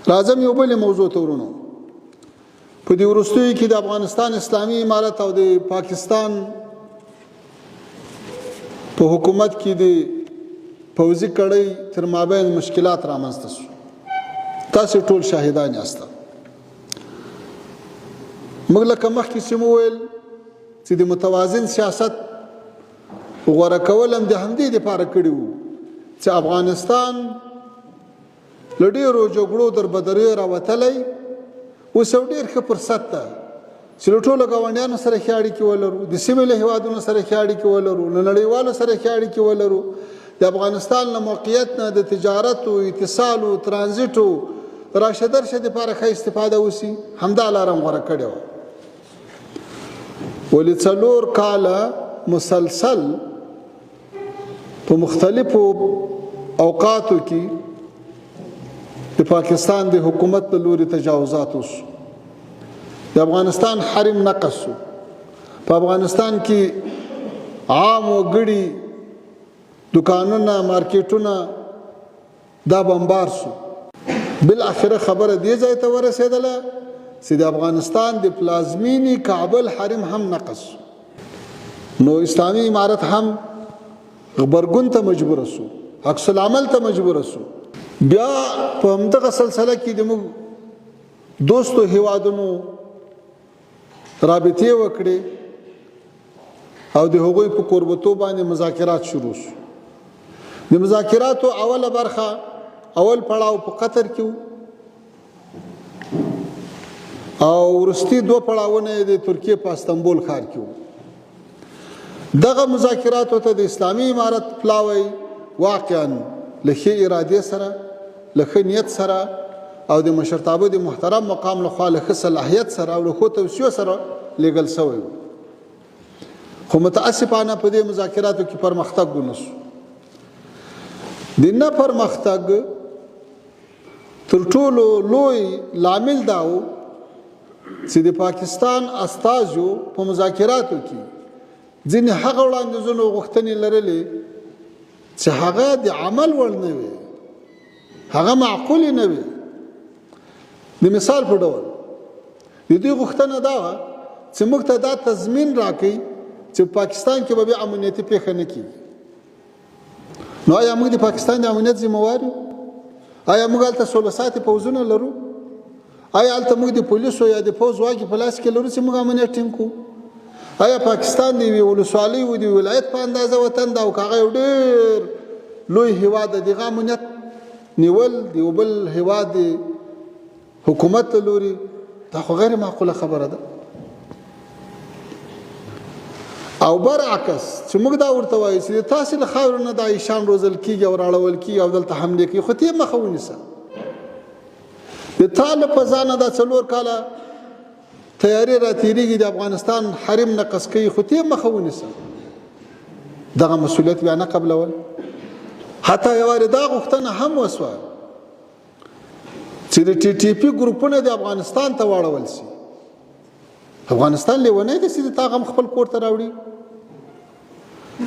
راځم یو بل موضوع ته ورونو. په دې وروستیو کې د افغانستان اسلامي امارت او د پاکستان په حکومت کې د پوځي کړۍ تر مابین مشکلات رامنځته شو. تاسو ټول شاهدان یاست. موږ لکه مخکې چې مو ویل چې د متوازن سیاست غوره کول هم د همدې دپاره کړي وو چې افغانستان له ډېرو جګړو دربدریو راوتلی اوس یو ډېر ښه فرصت ده چې له ټولو ګاونډیانو سره ښې اړیکې ولرو، د سیمې له هېوادونو سره ښې اړیکې ولرو، له نړیوالو سره ښې اړیکې ولرو. د افغانستان له موقعیت نه د تجارتو، اتصالو، ترانزیټو راشه درشه دپاره ښه استفاده وسي. همدا لاره هم غوره کړې وه. ولې 4 کاله مسلسل په مختلفو اوقاتو کې د پاکستان د حکومت له لوري تجاوزات وشو. د افغانستان حرم نقض شو. په افغانستان کې عام وګړي، دکانونه، مارکیټونه دا بمبار شو. بالاخره خبره دې ځای ته ورسېدله چې د افغانستان د پلازمینې کابل حرم هم نقض شو. نو اسلامي امارت هم غبرګون ته مجبور شو، عکس العمل ته مجبور شو. بیا په همدغه سلسله کې د موږ دوستو هیوادونو رابطې وکړې او د هغوی په کوربتو باندې مذاکرات شروع شو. د مذاکراتو اوله برخه، اول پړاو په قطر کې او وروستي 2 پړاوونه د ترکیې په استنبول ښار کې وو. دغه مذاکراتو ته د اسلامي امارت پلاوی واقعا له ښې ارادې سره، له ښه نیت سره او د مشرتابه د محترم مقام لخوا له ښه صلاحیت سره او له ښو توصیو سره لیږل سوی و. خو متاسفانه په دې مذاکراتو کې پرمختګ ونه شو. د نه پرمختګ تر ټولو لوی لامل دا و چې د پاکستان استازو په مذاکراتو کې ځینې هغه وړاندیزونه او غوښتنې لرلې چې هغه د عمل وړ نه وي، هغه معقولې نه وي. د مثال په ډول د دوی غوښتنه دا وه چې موږ ته دا تضمین راکړي چې پاکستان کې به بیا امنیتي پیښه نه کېږي. نو آیا موږ د پاکستان د امنیت ذمهوار یو؟ آیا موږ هلته 16 ساعتې پوځونه لرو؟ آیا هلته موږ د پولیسو یا د پوځ واګې په لاس کې لرو چې موږ امنیت ټینګ کړو؟ آیا پاکستان د یوې ولسوالۍ و د ولایت په اندازه وطن ده او که هغه یو ډېر لوی هېواد ده، د هغه امنیت نیول د یو بل هېواد د حکومت له لوري دا خو غیر معقوله خبره ده. او برعکس چې موږ دا ورته وایو چې تاسې له خاورو نه دا ایشان روزل کېږي او راړول کېږي او دلته حملې کوي، خو ته یې مخه ونیسه. د تا له فضا نه دا 4 کاله تیارې راتېرېږي، د افغانستان حرم نقض کوي، خو ته یې مخه ونیسه. دغه مسؤلیت بیا نه قبلول. حتی یوارې دا غوښتنه هم وسوه چې د TTP ګروپونه د افغانستان ته واړول شي. افغانستان لیونی دی چې د تا غم خپل کور ته راوړي.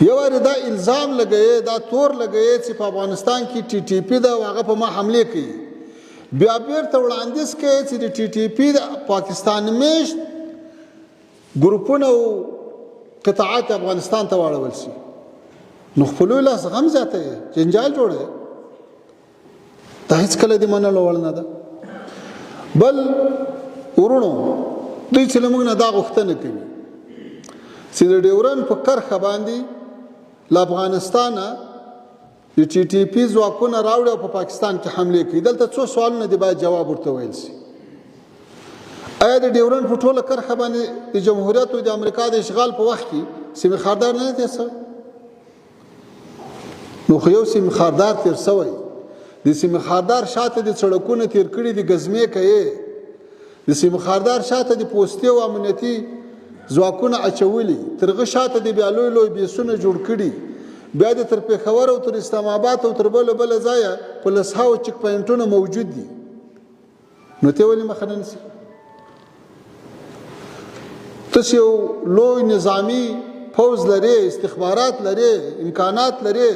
یوارې دا الزام لګوي، دا تور لګوي چې په افغانستان کې TTP ده او هغه په ما حملې کوي. بیا بیرته وړاندیز کوي چې د TTP د پاکستان میشت ګروپونه او قطاعات افغانستان ته واړول شي. نو خپلو لاس غم زیاته جنجال جوړوي. دا هېڅکله د منلو وړ نه ده. بل ورونو، دوی چې له موږ نه دا غوښتنه کوي چې د ډیورنډ په کرښه باندې له افغانستانه د TTP ځواکونه راوړي او په پاکستان کې حملې کوي. دلته څو سوالونه دي باید جواب ورته ویل شي. آیا د ډیورنډ په ټوله کرښه باندې د جمهوریت او د امریکا د اشغال په وخت کې سیمې خاردار نه تېر شوی؟ نو خو یو سیمې خاردار تېر شوی. د سیمې خاردار شاته د سړکونه تېر کړي، د ګزمې کوي، د سیمې خاردار شاته د پوستې او امنیتي ځواکونه اچولي، تر هغه شاته د بیا لوی لوی بیسونه جوړ کړي، بیا د تر پېښور او تر اسلام آباد او تر بله ځایه په 100 چک پوینټونه موجود دي. نو ته ولې مخه نه نیسې؟ تاسو یو لوی نظامي پوځ لري، استخبارات لري، امکانات لري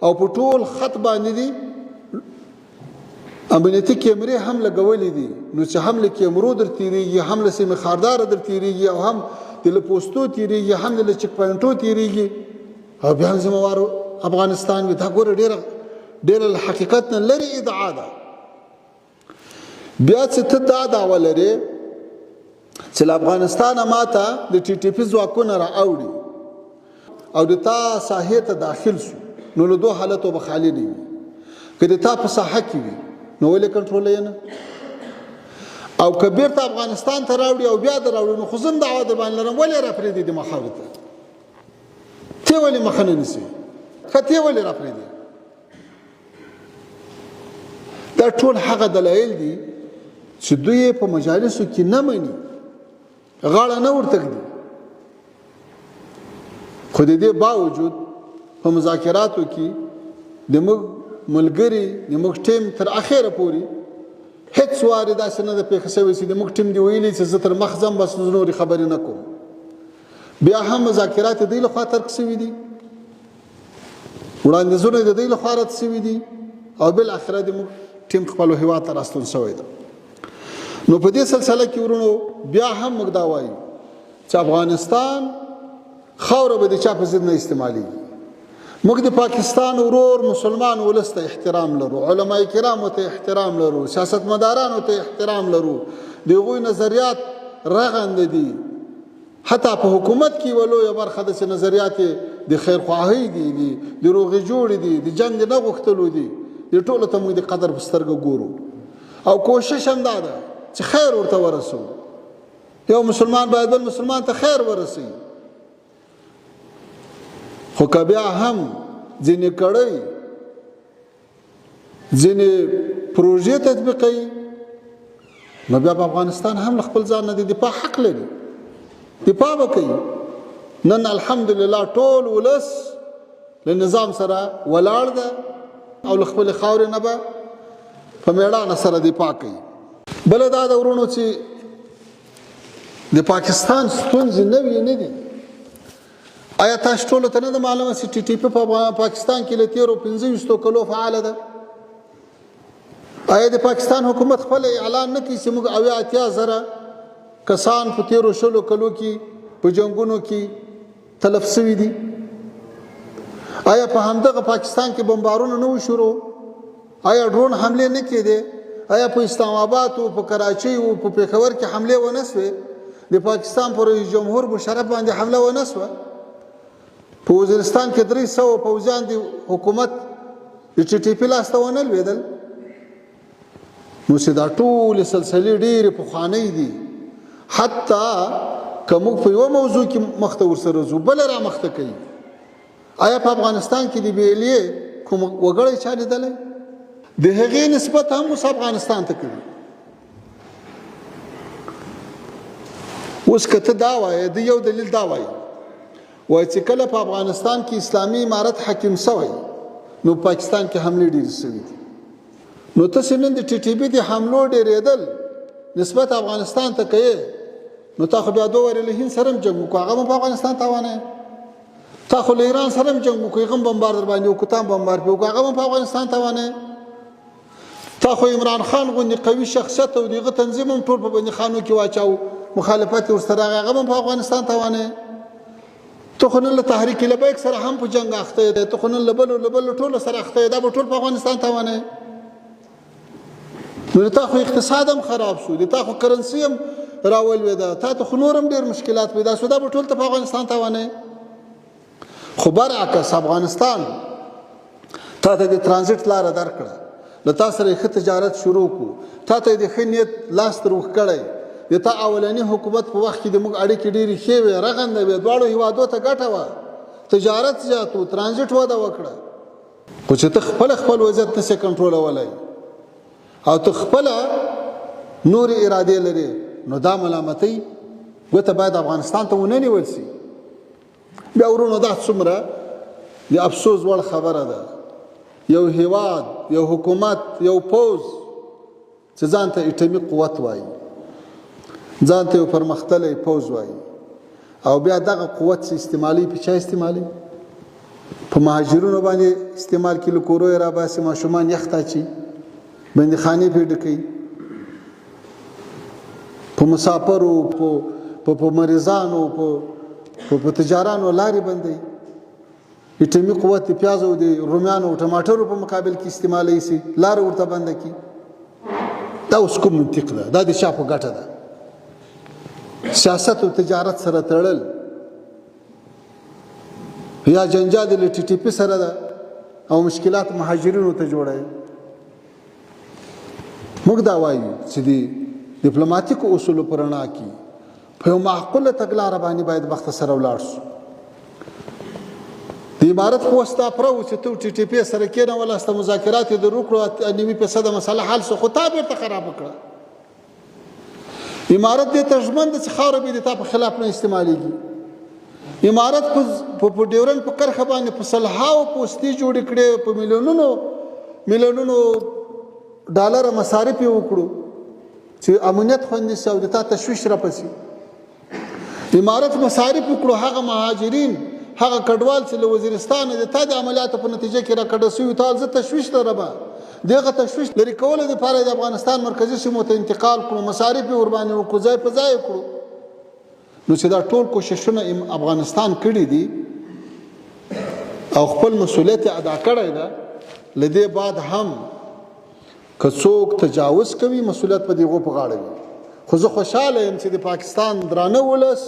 او په ټول خط باندې دي امنیتي کیمرې هم لګولې دي، نو چې هم له کیمرو در تیریږي، هم له سیمې خارداره در تیریږي، او هم د له پوستو تیریږي، هم د له چک پوینټو تیریږي، او بیا هم ذمہوار افغانستان وي. دا ګوره ډېره له حقیقت نه لرې ادعا ده. بیا چې ته دا دعوه لرې چې له افغانستانه ماته د ټي ټي پي ځواکونه رااوړي او د تا ساحې ته داخل شو، نو له دوه حالتو به خالي نه وي. که د تا په ساحه کې وي نو ولې کنټرولوي نه؟ او که بیرته افغانستان ته راوړي او بیا د راوړي، نو خو زه هم دعوه در باندې لرم، ولې راپرېږدي دې خاورې ته؟ ته ولې مخه نه نیسې؟ ښه ته ولې راپرېږدې؟ دا ټول هغه دلایل دي چې دوی په مجالسو کې نه مني، غاړه نه ورته ږدي. خو د دې باوجود په مذاکراتو کې د موږ ملګري، د موږ ټیم تر اخره پورې هیڅ وارې داسې نه ده پېښه شوې چې د موږ ټیم دې ویلي چې زه تر مخ ځم بس نورې خبرې نه کوم. بیا هم مذاکرات د دوی لخوا ترک شوي دي، وړاندیزونه د دوی لخوا رد شوي دي، او بالاخره د موږ ټیم خپل هیواد ته راستون شوی ده. نو په دې سلسله کې ورونو بیا هم موږ دا وایو چې افغانستان خاوره به د چا په ضد نه استعمالیږي. موږ د پاکستان ورور مسلمان ولس ته احترام لرو، علما کرامو ته احترام لرو، سیاستمدارانو ته احترام لرو، د هغوی نظریات رغنده دي. حتی په حکومت کې ولویه برخه د نظریات د خیرخواهۍ دي، د روغې جوړې دي، د جنګ نه غوښتلو دي. دې ټولو ته موږ د قدر په سترګه ګورو او کوشش هم دا ده چې خیر ورته ورسو. یو مسلمان باید بل مسلمان ته خیر ورسوي. خو که بیا هم ځینې کړۍ ځینې پروژې تطبیقوي، نو بیا په افغانستان هم له خپل ځان نه د دفاع حق لري، دفاع به کوي. نن الحمدلله ټول ولس له نظام سره ولاړ ده او له خپلې خاورې نه به په میړانه سره دفاع کوي. بله دا د ورونو چې د پاکستان ستونزې نوې نه دي. آیا تاسو ټولو ته نه ده معلومه چې ټي ټي پي په پاکستان کې له تېرو 25 کلو فعاله ده؟ آیا د پاکستان حکومت خپل اعلان نه کوي چې موږ 80 زره کسان په تېرو 20 کلو کې په جنګونو کې تلف شوي دي؟ آیا په همدغه پاکستان کې بمبارونه نه و شروع؟ آیا ډرون حملې نه کېدې؟ آیا په اسلام آباد او په کراچۍ او په پېښور کې حملې ونه سوې؟ د پاکستان پر رئیس جمهور مشرف باندې حمله ونه سوه؟ په وزیرستان کې 300 پوځیان د حکومت د ټي ټي پي لاسته ونه لوېدل؟ نو چې دا ټولې سلسلې ډېرې پخوانۍ دي. حتی که موږ په یوه موضوع کې مخته ورسره ځو بله را مخته کوي. آیا په افغانستان کې د بیلیې کوم وګړی چا لیدلی؟ د هغې نسبت هم اوس افغانستان ته کوي. اوس که ته دا وایې، د یو دلیل دا وایي چې کله په افغانستان کې اسلامي امارت حاکم شوی، نو پاکستان کې حملې ډېرې شوي دي. نو تاسې نن د ټي ټي پي د حملو ډېرېدل نسبت افغانستان ته کوې، نو تا خو بیا 2 وارې له هند سره هم جنګ وکړو، هغه هم په افغانستان توانوي. تا خو له ایران سره هم جنګ وکړو، هغه هم بمبار در باندې وکړو، تا هم بمبار پرې وکړو، هغه هم په افغانستان توانوي. تا خو عمران خان غوندې قوي شخصیت او د هغه تنظیم هم ټول په بندیخانو کې واچاو، مخالفت یې ورسره راغی، هغه هم په افغانستان توانوي. ته خو نن له تحریک لبیک سره هم په جنګ اخته یې، ته خو نن له بلو ټولو سره اخته یې، دا به ټول په افغانستان توانوي. نو د تا خو اقتصاد هم خراب شو، د تا خو کرنسي هم راولوېده، تا ته خو نور هم ډېر مشکلات پیدا شو، دا به ټول ته په افغانستان توانوي. خو برعکس افغانستان تا ته د ترانزیت لاره درکړه، له تا سره یې ښه تجارت شروع کړو، تا ته یې د ښه نیت لاس تر اوښ کړی. د تا اولني حکومت په وخت کې د موږ اړیکې ډېرې ښې وې، رغنده وې، دواړو هېوادو ته ګټه وه، تجارت زیات و، ترانزیت وده وکړه. خو چې ته خپل وضعیت نسې کنټرولولی او ته خپله نورې ارادې لرې، نو دا ملامتۍ ګوته باید افغانستان ته ونه نیول شي. بیا ورونو دا څومره د افسوس وړ خبره ده، یو هیواد، یو حکومت، یو پوځ چې ځان ته اټومي قوت وایي، ځان ته یو پرمختللی پوځ وایي، او بیا دغه قوت چې استعمالي په چا استعمالي؟ په مهاجرونو باندې استعمال کړي، له کورو یې راباسي، ماشومان یخ ته اچي، بندیخانې پې ډکوي، په مسافرو، په مریضانو، په تجارانو لارې بندوي. اټومي قوت د پیازو د رومیانو او ټماټرو په مقابل کې استعمالوي سي، لاره ورته بنده کړي. دا اوس کوم منطق ده؟ دا د چا په ګټه ده؟ سیاست او تجارت سره تړل یا جنجال د ټي ټي پي سره ده او مشکلات مهاجرینو ته جوړوي. موږ دا وایو چې د ډیپلوماټیکو اصولو په رڼا کې په یو معقوله تګلاره باندې باید مختصر ولاړ شو. د امارت خو ستا پره و چې ته ټي ټي پي سره کېنولې، ستا مذاکرات یې در وکړو، 90% مسله حل شو، خو تا بېرته خراب وکړه. امارت دې ته ژمن ده چې خاوره به د تا په خلاف نه استعمالېږي. امارت په ډیورنډ په کرښه باندې په سلهاو پوستې جوړې کړې، په میلیونونو ډالره مصارف یې وکړو چې امنیت خوندي شي او د تا تشویش راپسي. امارت مصارف وکړو، هغه مهاجرین، هغه کډوال چې له وزیرستان د تا د عملیاتو په نتیجه کې راکډه شوي، تا زه تشویش لرمه. دغه تشویش لرې کولو دپاره د افغانستان مرکزي سیمو ته انتقال کړو، مصارف یې ورباندې وکړو، ځای په ځای کړو. نو چې دا ټول کوششونه افغانستان کړي دي او خپل مسؤلیت ادا کړی ده، له دې بعد هم که څوک تجاوز کوي مسؤلیت په دغو په غاړه وي. خو زه خوشحاله یم چې د پاکستان درانه ولس،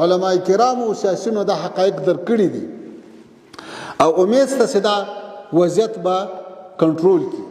علما کرامو او سیاسیونو دا حقایق درک کړي دي او امید شته چې دا وضعیت به کنټرول کړي.